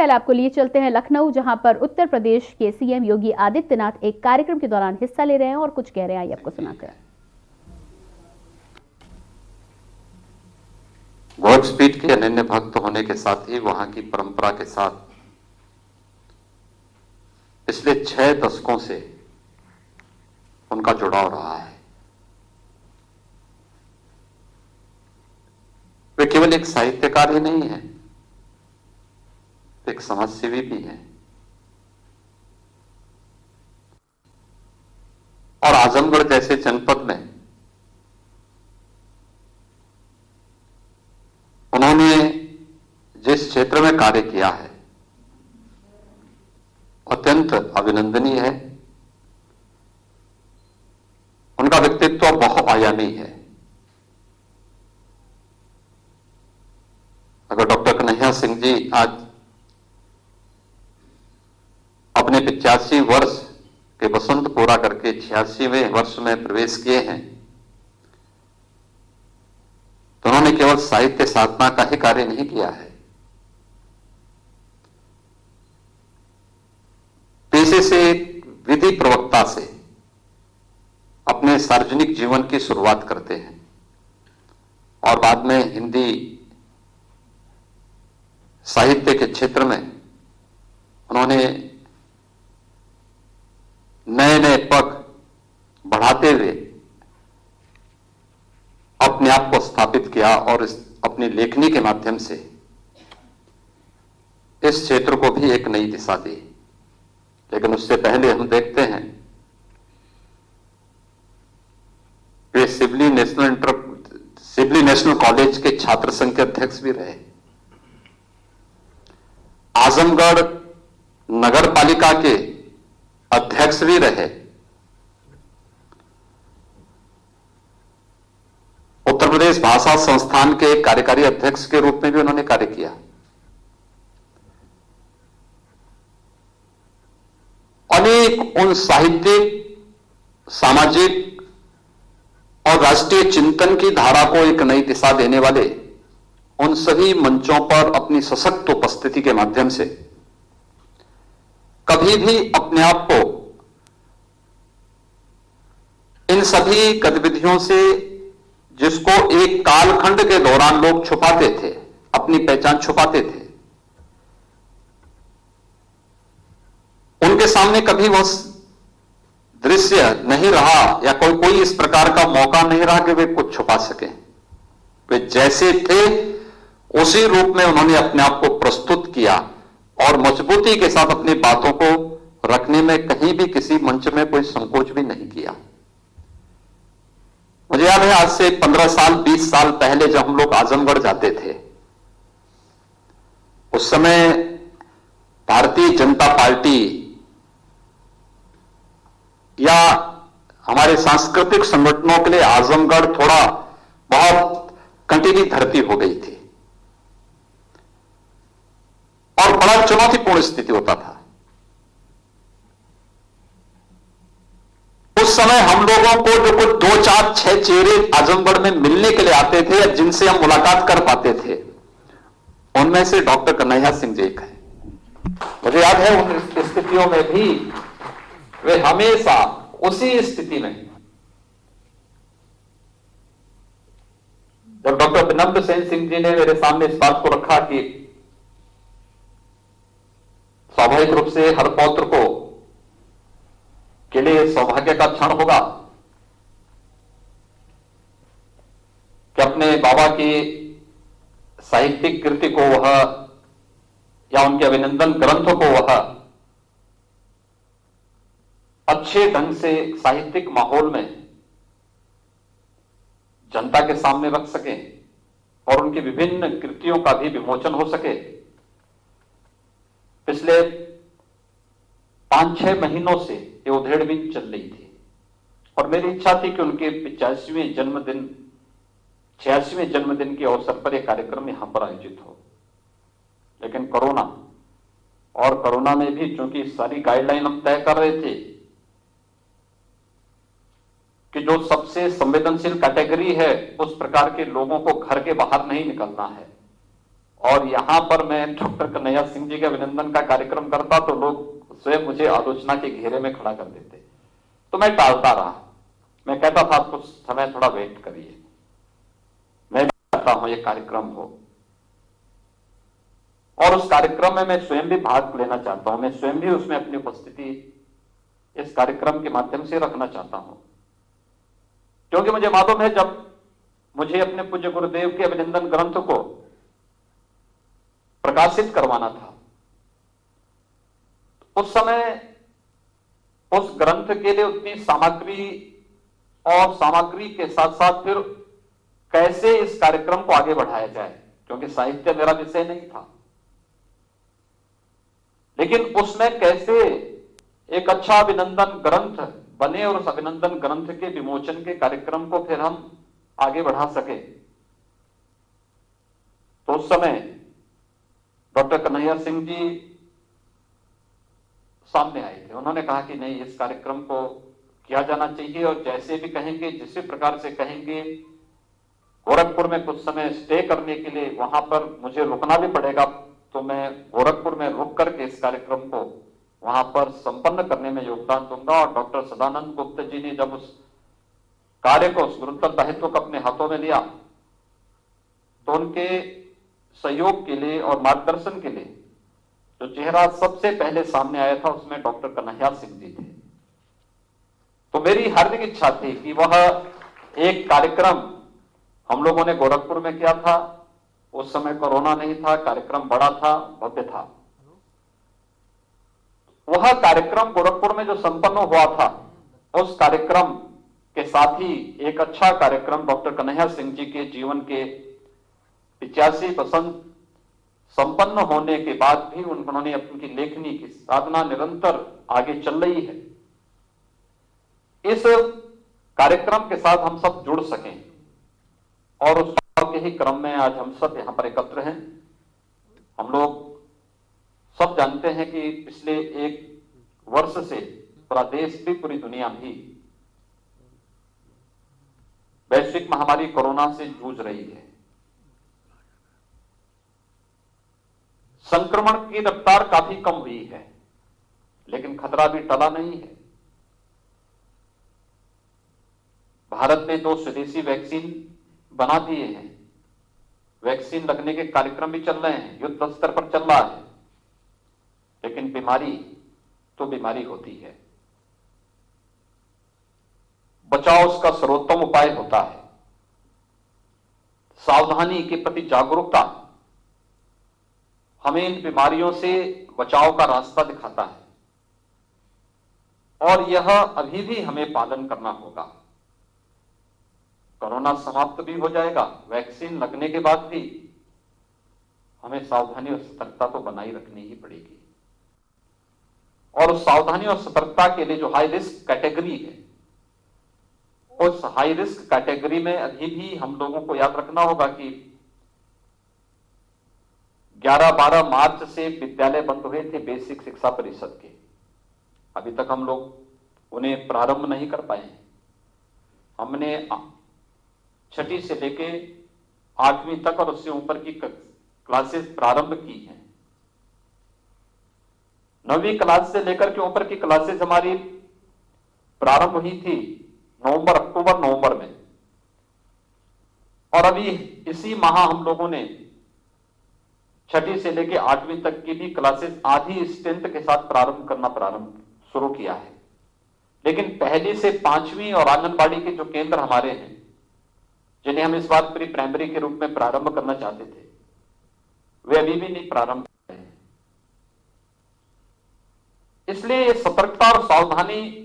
पहले आपको लिए चलते हैं लखनऊ, जहां पर उत्तर प्रदेश के सीएम योगी आदित्यनाथ एक कार्यक्रम के दौरान हिस्सा ले रहे हैं और कुछ कह रहे हैं। आइए आपको सुनाते हैं। घोड़पीठ के अनन्य भक्त होने के साथ ही वहां की परंपरा के साथ पिछले 6 दशकों से उनका जुड़ाव रहा है। वे केवल एक साहित्यकार ही नहीं है, एक समाजसेवी भी है। और आजमगढ़ जैसे जनपद में उन्होंने जिस क्षेत्र में कार्य किया है अत्यंत अभिनंदनीय है। उनका व्यक्तित्व बहुआयामी है। अगर डॉक्टर कन्हैया सिंह जी आज अपने 85 वर्ष के वसंत पूरा करके 86वें वर्ष में प्रवेश किए हैं, तो उन्होंने केवल साहित्य साधना का ही कार्य नहीं किया है। पेशे से विधि प्रवक्ता से अपने सार्वजनिक जीवन की शुरुआत करते हैं और बाद में हिंदी साहित्य के क्षेत्र में उन्होंने नए नए पग बढ़ाते हुए अपने आप को स्थापित किया और अपनी लेखनी के माध्यम से इस क्षेत्र को भी एक नई दिशा दी। लेकिन उससे पहले हम देखते हैं वे सिबली नेशनल कॉलेज के छात्र संघ के अध्यक्ष भी रहे। आजमगढ़ नगर पालिका के अध्यक्ष भी रहे। उत्तर प्रदेश भाषा संस्थान के कार्यकारी अध्यक्ष के रूप में भी उन्होंने कार्य किया। अनेक उन साहित्यिक, सामाजिक और राष्ट्रीय चिंतन की धारा को एक नई दिशा देने वाले उन सभी मंचों पर अपनी सशक्त उपस्थिति के माध्यम से कभी भी अपने आप को इन सभी गतिविधियों से, जिसको एक कालखंड के दौरान लोग छुपाते थे, अपनी पहचान छुपाते थे, उनके सामने कभी वह दृश्य नहीं रहा या कोई इस प्रकार का मौका नहीं रहा कि वे कुछ छुपा सके। वे जैसे थे उसी रूप में उन्होंने अपने आप को प्रस्तुत किया और मजबूती के साथ अपनी बातों को रखने में कहीं भी किसी मंच में कोई संकोच भी नहीं किया। मुझे याद है आज से 15 साल 20 साल पहले जब हम लोग आजमगढ़ जाते थे, उस समय भारतीय जनता पार्टी या हमारे सांस्कृतिक संगठनों के लिए आजमगढ़ थोड़ा बहुत कंटीली धरती हो गई थी और बड़ा चुनौतीपूर्ण स्थिति होता था। उस समय हम लोगों को जो कुछ 2 4 6 चेहरे आजमगढ़ में मिलने के लिए आते थे या जिनसे हम मुलाकात कर पाते थे, उनमें से डॉक्टर कन्हैया सिंह जी एक है। मुझे याद है उन स्थितियों में भी वे हमेशा उसी स्थिति में, जब डॉक्टर विनम्र सेन सिंह जी ने मेरे सामने इस बात को रखा कि स्वाभाविक रूप से हर पौत्र को के लिए सौभाग्य का क्षण होगा कि अपने बाबा की साहित्यिक कृति को वह या उनके अभिनंदन ग्रंथों को वह अच्छे ढंग से साहित्यिक माहौल में जनता के सामने रख सके और उनकी विभिन्न कृतियों का भी विमोचन हो सके। पिछले 5-6 महीनों से ये उधेड़बीन चल रही थी और मेरी इच्छा थी कि उनके 85वें जन्मदिन 86वें जन्मदिन के अवसर पर यह कार्यक्रम यहां पर आयोजित हो। लेकिन कोरोना में भी चूंकि सारी गाइडलाइन हम तय कर रहे थे कि जो सबसे संवेदनशील कैटेगरी है उस प्रकार के लोगों को घर के बाहर नहीं निकलना है और यहां पर मैं डॉक्टर कन्हैया सिंह जी के अभिनंदन का कार्यक्रम करता तो लोग स्वयं मुझे आलोचना के घेरे में खड़ा कर देते, तो मैं टालता रहा। मैं कहता था कुछ समय थोड़ा वेट करिए, मैं भी चाहता हूं ये कार्यक्रम हो, और उस कार्यक्रम में मैं स्वयं भी भाग लेना चाहता हूं, मैं स्वयं भी उसमें अपनी उपस्थिति इस कार्यक्रम के माध्यम से रखना चाहता हूं, क्योंकि मुझे मालूम है जब मुझे अपने पूज्य गुरुदेव के अभिनंदन ग्रंथ को प्रकाशित करवाना था, उस समय उस ग्रंथ के लिए उतनी सामग्री और सामग्री के साथ साथ फिर कैसे इस कार्यक्रम को आगे बढ़ाया जाए, क्योंकि साहित्य मेरा विषय नहीं था, लेकिन उसमें कैसे एक अच्छा अभिनंदन ग्रंथ बने और उस अभिनंदन ग्रंथ के विमोचन के कार्यक्रम को फिर हम आगे बढ़ा सके। तो उस समय डॉक्टर कन्हैया सिंह जी सामने आए थे। उन्होंने कहा कि नहीं, इस कार्यक्रम को किया जाना चाहिए, और जैसे भी कहेंगे, जिस प्रकार से कहेंगे, गोरखपुर में कुछ समय स्टे करने के लिए वहां पर मुझे रुकना भी पड़ेगा, तो मैं गोरखपुर में रुक करके इस कार्यक्रम को वहां पर संपन्न करने में योगदान दूंगा। और डॉक्टर सदानंद गुप्ता जी ने जब उस कार्य को, उस गुरुतर दायित्व को अपने हाथों में लिया, तो उनके सहयोग के लिए और मार्गदर्शन के लिए जो चेहरा सबसे पहले सामने आया था उसमें डॉक्टर कन्हैया सिंह जी थे। तो मेरी हार्दिक इच्छा थी कि वह एक कार्यक्रम हम लोगों ने गोरखपुर में किया था, उस समय कोरोना नहीं था, कार्यक्रम बड़ा था, भव्य था। वह कार्यक्रम गोरखपुर में जो संपन्न हुआ था, उस कार्यक्रम के साथ ही एक अच्छा कार्यक्रम डॉक्टर कन्हैया सिंह जी के जीवन के 85 वसंत संपन्न होने के बाद भी उन्होंने अपनी लेखनी की साधना निरंतर आगे चल रही है। इस कार्यक्रम के साथ हम सब जुड़ सकें, और उस के ही क्रम में आज हम सब यहां पर एकत्र हैं। हम लोग सब जानते हैं कि पिछले एक वर्ष से पूरा देश भी, पूरी दुनिया भी वैश्विक महामारी कोरोना से जूझ रही है। संक्रमण की रफ्तार काफी कम हुई है, लेकिन खतरा भी टला नहीं है। भारत ने 2 स्वदेशी वैक्सीन बना दिए हैं, वैक्सीन लगने के कार्यक्रम भी चल रहे हैं, युद्ध स्तर पर चल रहा है, लेकिन बीमारी तो बीमारी होती है। बचाव उसका सर्वोत्तम उपाय होता है। सावधानी के प्रति जागरूकता हमें इन बीमारियों से बचाव का रास्ता दिखाता है, और यह अभी भी हमें पालन करना होगा। कोरोना समाप्त भी हो जाएगा, वैक्सीन लगने के बाद भी हमें सावधानी और सतर्कता तो बनाई रखनी ही पड़ेगी। और उस सावधानी और सतर्कता के लिए जो हाई रिस्क कैटेगरी है, उस हाई रिस्क कैटेगरी में अभी भी हम लोगों को याद रखना होगा कि 11-12 मार्च से विद्यालय बंद हुए थे बेसिक शिक्षा परिषद के। अभी तक हम लोग उन्हें प्रारंभ नहीं कर पाए। हमने 6ठी से लेके 8वीं तक और उससे ऊपर की क्लासेस प्रारंभ की हैं। 9वीं क्लास से लेकर के ऊपर की क्लासेस हमारी प्रारंभ हुई थी नवंबर, अक्टूबर, नवंबर में, और अभी इसी माह हम लोगों ने 6ठी से लेके 8वीं तक की भी क्लासेस आधी स्ट्रेंथ के साथ प्रारंभ शुरू किया है। लेकिन पहली से 5वीं और आंगनबाड़ी के जो केंद्र हमारे हैं, जिन्हें हम इस बार प्री प्राइमरी के रूप में प्रारंभ करना चाहते थे, वे अभी भी नहीं प्रारंभ कर रहे हैं। इसलिए सतर्कता और सावधानी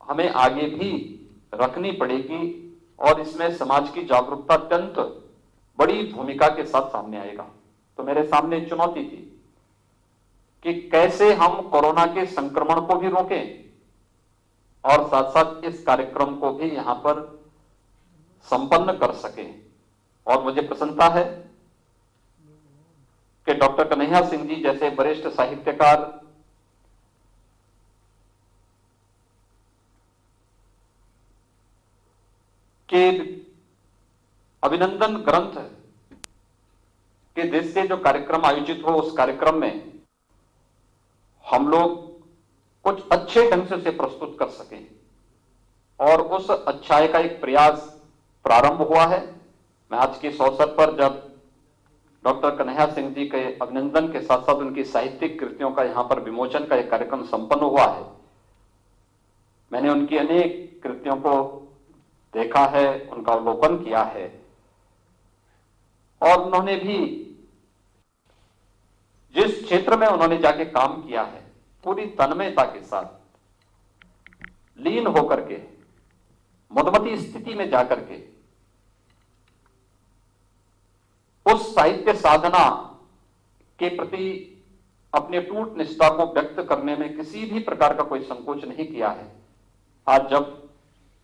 हमें आगे भी रखनी पड़ेगी, और इसमें समाज की जागरूकता अत्यंत बड़ी भूमिका के साथ सामने आएगा। तो मेरे सामने चुनौती थी कि कैसे हम कोरोना के संक्रमण को भी रोकें और साथ साथ इस कार्यक्रम को भी यहां पर संपन्न कर सकें। और मुझे प्रसन्नता है कि डॉक्टर कन्हैया सिंह जी जैसे वरिष्ठ साहित्यकार के अभिनंदन ग्रंथ कि जिससे जो कार्यक्रम आयोजित हो उस कार्यक्रम में हम लोग कुछ अच्छे ढंग से उसे प्रस्तुत कर सकें, और उस अच्छाई का एक प्रयास प्रारंभ हुआ है। मैं आज के इस अवसर पर जब डॉक्टर कन्हैया सिंह जी के अभिनंदन के साथ साथ उनकी साहित्यिक कृतियों का यहां पर विमोचन का एक कार्यक्रम संपन्न हुआ है, मैंने उनकी अनेक कृतियों को देखा है, उनका अवलोकन किया है, और उन्होंने भी जिस क्षेत्र में उन्होंने जाके काम किया है पूरी तन्मयता के साथ लीन होकर के, मधुमती स्थिति में जाकर के उस साहित्य साधना के प्रति अपने टूट निष्ठा को व्यक्त करने में किसी भी प्रकार का कोई संकोच नहीं किया है। आज जब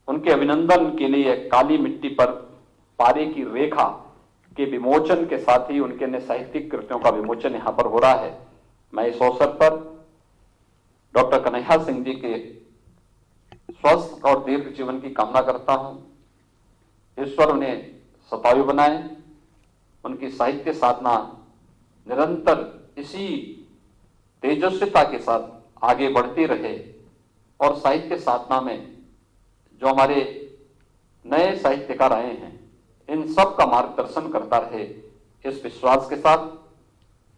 उनके अभिनंदन के लिए काली मिट्टी पर पारे की रेखा के विमोचन के साथ ही उनके अन्य साहित्यिक कृतियों का विमोचन यहां पर हो रहा है, मैं इस अवसर पर डॉक्टर कन्हैया सिंह जी के स्वस्थ और दीर्घ जीवन की कामना करता हूं। ईश्वर उन्हें शतायु बनाए, उनकी साहित्य साधना निरंतर इसी तेजस्विता के साथ आगे बढ़ती रहे, और साहित्य साधना में जो हमारे नए साहित्यकार आए हैं इन सब का मार्गदर्शन करता रहे, इस विश्वास के साथ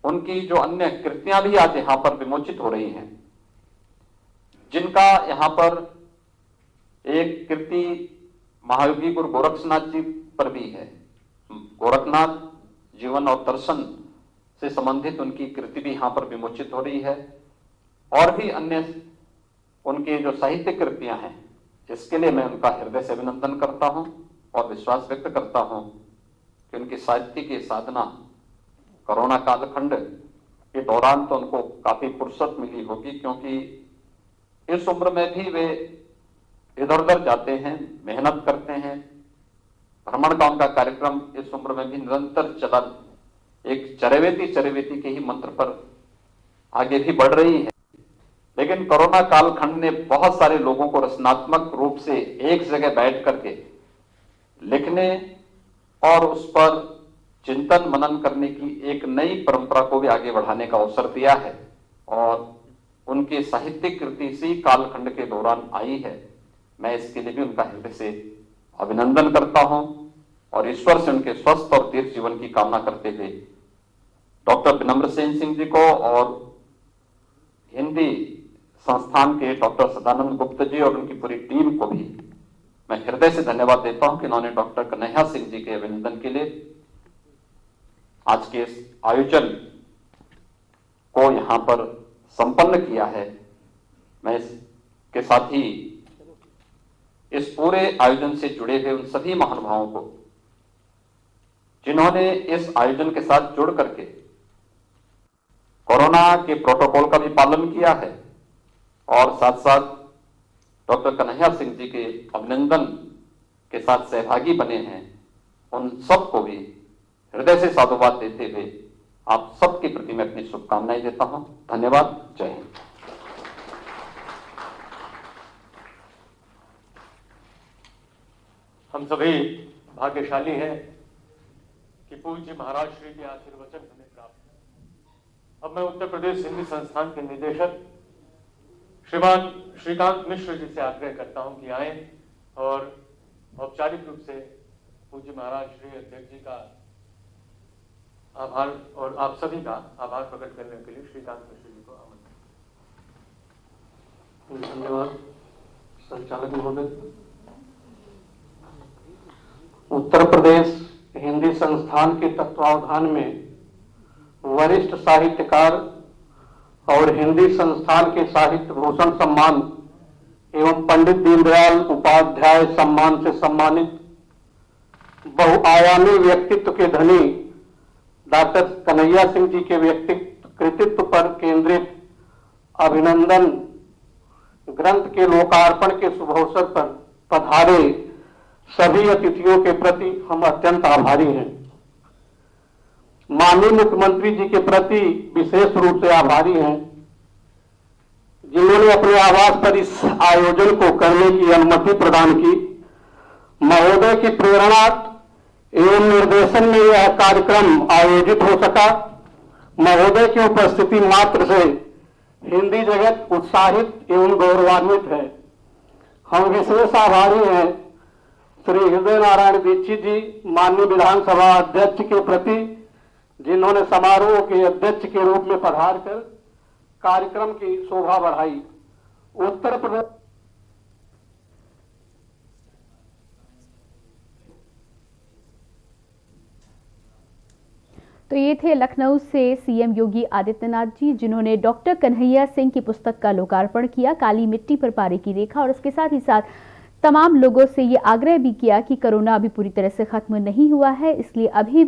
उनकी जो अन्य कृतियां भी आज यहां पर विमोचित हो रही हैं, जिनका यहां पर एक कृति महायोगी गुरु गोरक्षनाथ जी पर भी है। गोरखनाथ जीवन और दर्शन से संबंधित उनकी कृति भी यहां पर विमोचित हो रही है, और भी अन्य उनके जो साहित्य कृतियां हैं, इसके लिए मैं उनका हृदय से अभिनंदन करता हूं और विश्वास व्यक्त करता हूं कि उनकी साहित्य की साधना कोरोना कालखंड के दौरान तो उनको काफी फुर्सत मिली होगी, क्योंकि इस उम्र में भी वे इधर उधर जाते हैं, मेहनत करते हैं, भ्रमण का उनका कार्यक्रम इस उम्र में भी निरंतर चला, एक चरेवेती के ही मंत्र पर आगे भी बढ़ रही है। लेकिन कोरोना कालखंड ने बहुत सारे लोगों को रचनात्मक रूप से एक जगह बैठ करके लिखने और उस पर चिंतन मनन करने की एक नई परंपरा को भी आगे बढ़ाने का अवसर दिया है, और उनके साहित्यिक कृति इसी कालखंड के दौरान आई है। मैं इसके लिए भी उनका हृदय से अभिनंदन करता हूं और ईश्वर से उनके स्वस्थ और दीर्घ जीवन की कामना करते हुए डॉक्टर विनम्र सेन सिंह जी को और हिंदी संस्थान के डॉक्टर सदानंद गुप्त जी और उनकी पूरी टीम को भी मैं हृदय से धन्यवाद देता हूं कि उन्होंने डॉक्टर कन्हैया सिंह जी के अभिनंदन के लिए आज के इस आयोजन को यहां पर संपन्न किया है। मैं इसके साथ ही इस पूरे आयोजन से जुड़े हुए उन सभी महानुभावों को जिन्होंने इस आयोजन के साथ जुड़ करके कोरोना के प्रोटोकॉल का भी पालन किया है और साथ साथ डॉक्टर कन्हैया सिंह जी के अभिनंदन के साथ सहभागी बने हैं, उन सबको भी हृदय से साधुवाद देते हुए आप सबके प्रति मैं अपनी शुभकामनाएं देता हूं। धन्यवाद। जय हिंद। हम सभी भाग्यशाली हैं कि पूज्य महाराज श्री के आशीर्वचन हमें प्राप्त है। अब मैं उत्तर प्रदेश हिंदी संस्थान के निदेशक श्रीमान श्रीकांत मिश्र जी से आग्रह करता हूं कि आए और औपचारिक रूप से पूज्य महाराज श्री अध्यक्ष जी का आभार और आप सभी का आभार प्रकट करने के लिए श्रीकांत मिश्र जी को आमंत्रित। धन्यवाद संचालक महोदय। उत्तर प्रदेश हिंदी संस्थान के तत्वावधान में वरिष्ठ साहित्यकार और हिंदी संस्थान के साहित्य भूषण सम्मान एवं पंडित दीनदयाल उपाध्याय सम्मान से सम्मानित बहुआयामी व्यक्तित्व के धनी डॉक्टर कन्हैया सिंह जी के व्यक्तित्व कृतित्व पर केंद्रित अभिनंदन ग्रंथ के लोकार्पण के शुभ अवसर पर पधारे सभी अतिथियों के प्रति हम अत्यंत आभारी हैं। माननीय मुख्यमंत्री जी के प्रति विशेष रूप से आभारी हैं, जिन्होंने अपने आवास पर इस आयोजन को करने की अनुमति प्रदान की। महोदय की प्रेरणा एवं निर्देशन में यह कार्यक्रम आयोजित हो सका। महोदय की उपस्थिति मात्र से हिंदी जगत उत्साहित एवं गौरवान्वित है। हम विशेष आभारी हैं श्री हृदय नारायण दीक्षित जी, माननीय विधानसभा अध्यक्ष के प्रति, जिन्होंने समारोह के अध्यक्ष के रूप में पधार कर कार्यक्रम की शोभा बढ़ाई। उत्तर प्रदेश तो ये थे लखनऊ से सीएम योगी आदित्यनाथ जी, जिन्होंने डॉक्टर कन्हैया सिंह की पुस्तक का लोकार्पण किया, काली मिट्टी पर पारे की रेखा। और इसके साथ ही साथ तमाम लोगों से ये आग्रह भी किया कि कोरोना अभी पूरी तरह से खत्म नहीं हुआ है, इसलिए अभी